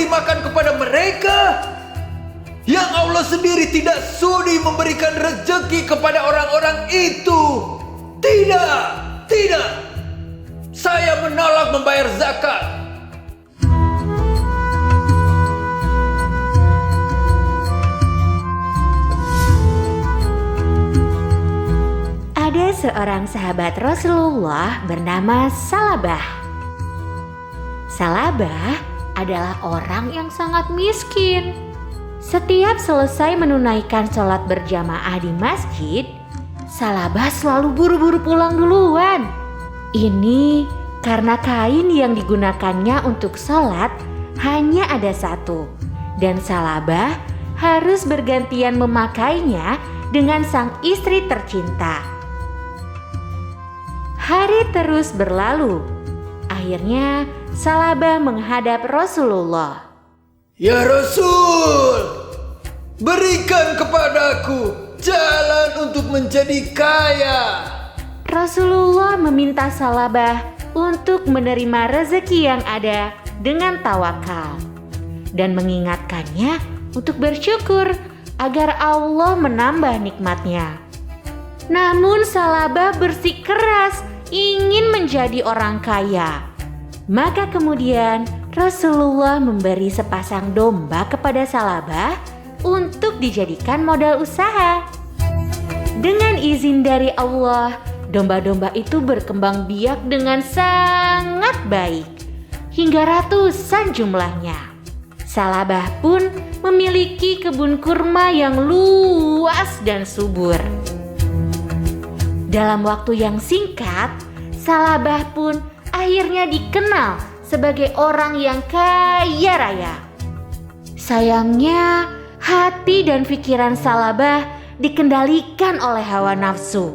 memberi makan kepada mereka yang Allah sendiri tidak sudi memberikan rezeki kepada orang-orang itu? Tidak, tidak. Saya menolak membayar zakat. Ada seorang sahabat Rasulullah bernama Salabah. Salabah adalah orang yang sangat miskin. Setiap selesai menunaikan sholat berjamaah di masjid, Salabah selalu buru-buru pulang duluan. Ini karena kain yang digunakannya untuk sholat hanya ada satu, dan Salabah harus bergantian memakainya dengan sang istri tercinta. Hari terus berlalu. Akhirnya Salabah menghadap Rasulullah. Ya Rasul, berikan kepadaku jalan untuk menjadi kaya. Rasulullah meminta Salabah untuk menerima rezeki yang ada dengan tawakal dan mengingatkannya untuk bersyukur agar Allah menambah nikmatnya. Namun Salabah bersikeras ingin menjadi orang kaya. Maka kemudian Rasulullah memberi sepasang domba kepada Salabah untuk dijadikan modal usaha. Dengan izin dari Allah, domba-domba itu berkembang biak dengan sangat baik, hingga ratusan jumlahnya. Salabah pun memiliki kebun kurma yang luas dan subur. Dalam waktu yang singkat, Salabah pun akhirnya dikenal sebagai orang yang kaya raya. Sayangnya, hati dan pikiran Salabah dikendalikan oleh hawa nafsu.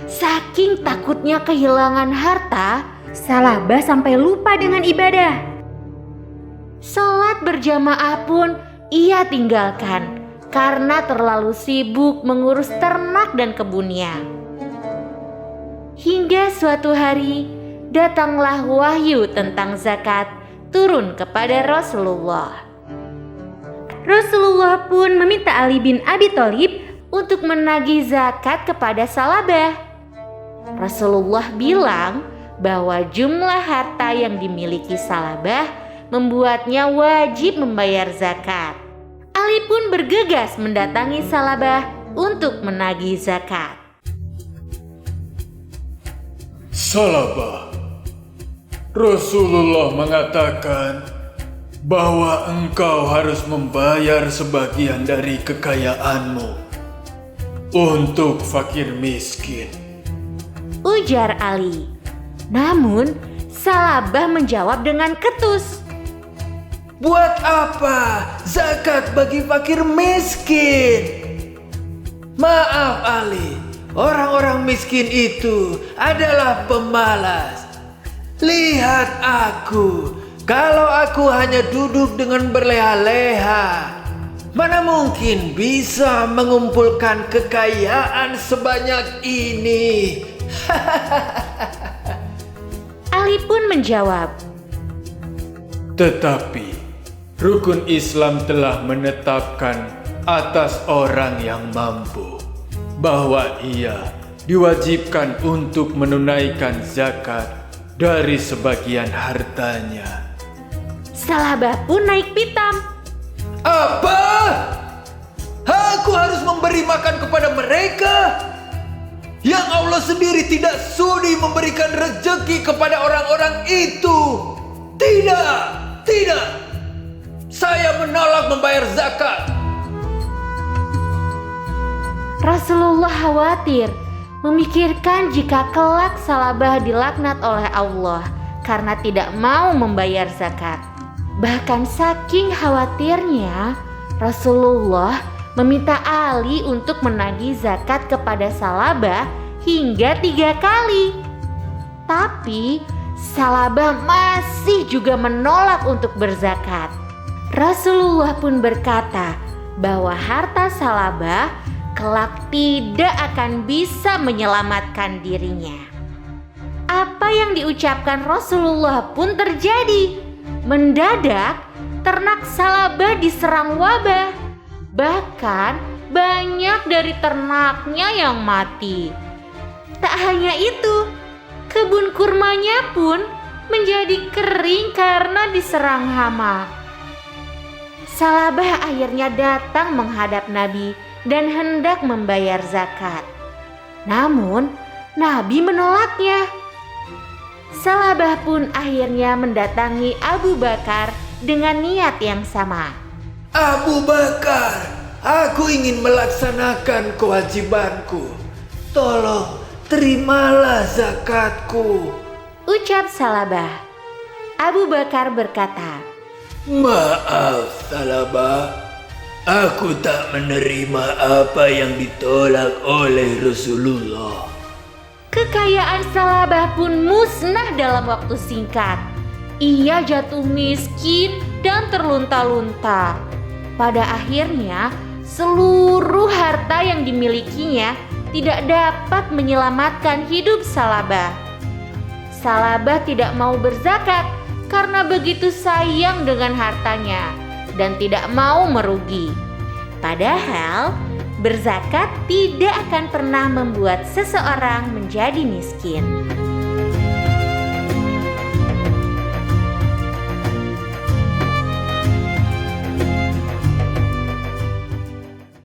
Saking takutnya kehilangan harta, Salabah sampai lupa dengan ibadah. Sholat berjamaah pun ia tinggalkan karena terlalu sibuk mengurus ternak dan kebunnya. Hingga suatu hari, datanglah wahyu tentang zakat turun kepada Rasulullah. Rasulullah pun meminta Ali bin Abi Thalib untuk menagih zakat kepada Salabah. Rasulullah bilang bahwa jumlah harta yang dimiliki Salabah membuatnya wajib membayar zakat. Ali pun bergegas mendatangi Salabah untuk menagih zakat. Salabah, Rasulullah mengatakan bahwa engkau harus membayar sebagian dari kekayaanmu untuk fakir miskin, ujar Ali. Namun Salabah menjawab dengan ketus. Buat apa zakat bagi fakir miskin? Maaf Ali, orang-orang miskin itu adalah pemalas. Lihat aku, kalau aku hanya duduk dengan berleha-leha, mana mungkin bisa mengumpulkan kekayaan sebanyak ini? Ali pun menjawab, tetapi rukun Islam telah menetapkan atas orang yang mampu bahwa ia diwajibkan untuk menunaikan zakat dari sebagian hartanya. Salabah pun naik pitam. Apa? Aku harus memberi makan kepada mereka yang Allah sendiri tidak sudi memberikan rezeki kepada orang-orang itu? Tidak, tidak. Saya menolak membayar zakat. Rasulullah khawatir memikirkan jika kelak Salabah dilaknat oleh Allah karena tidak mau membayar zakat. Bahkan saking khawatirnya, Rasulullah meminta Ali untuk menagih zakat kepada Salabah hingga 3 kali. Tapi Salabah masih juga menolak untuk berzakat. Rasulullah pun berkata bahwa harta Salabah kelak tidak akan bisa menyelamatkan dirinya. Apa yang diucapkan Rasulullah pun terjadi. Mendadak ternak Salabah diserang wabah. Bahkan banyak dari ternaknya yang mati. Tak hanya itu, kebun kurmanya pun menjadi kering karena diserang hama. Salabah akhirnya datang menghadap Nabi dan hendak membayar zakat. Namun, Nabi menolaknya. Salabah pun akhirnya mendatangi Abu Bakar dengan niat yang sama. Abu Bakar, aku ingin melaksanakan kewajibanku. Tolong terimalah zakatku, ucap Salabah. Abu Bakar berkata, maaf Salabah, aku tak menerima apa yang ditolak oleh Rasulullah. Kekayaan Salabah pun musnah dalam waktu singkat. Ia jatuh miskin dan terlunta-lunta. Pada akhirnya, seluruh harta yang dimilikinya tidak dapat menyelamatkan hidup Salabah. Salabah tidak mau berzakat karena begitu sayang dengan hartanya dan tidak mau merugi. Padahal berzakat tidak akan pernah membuat seseorang menjadi miskin.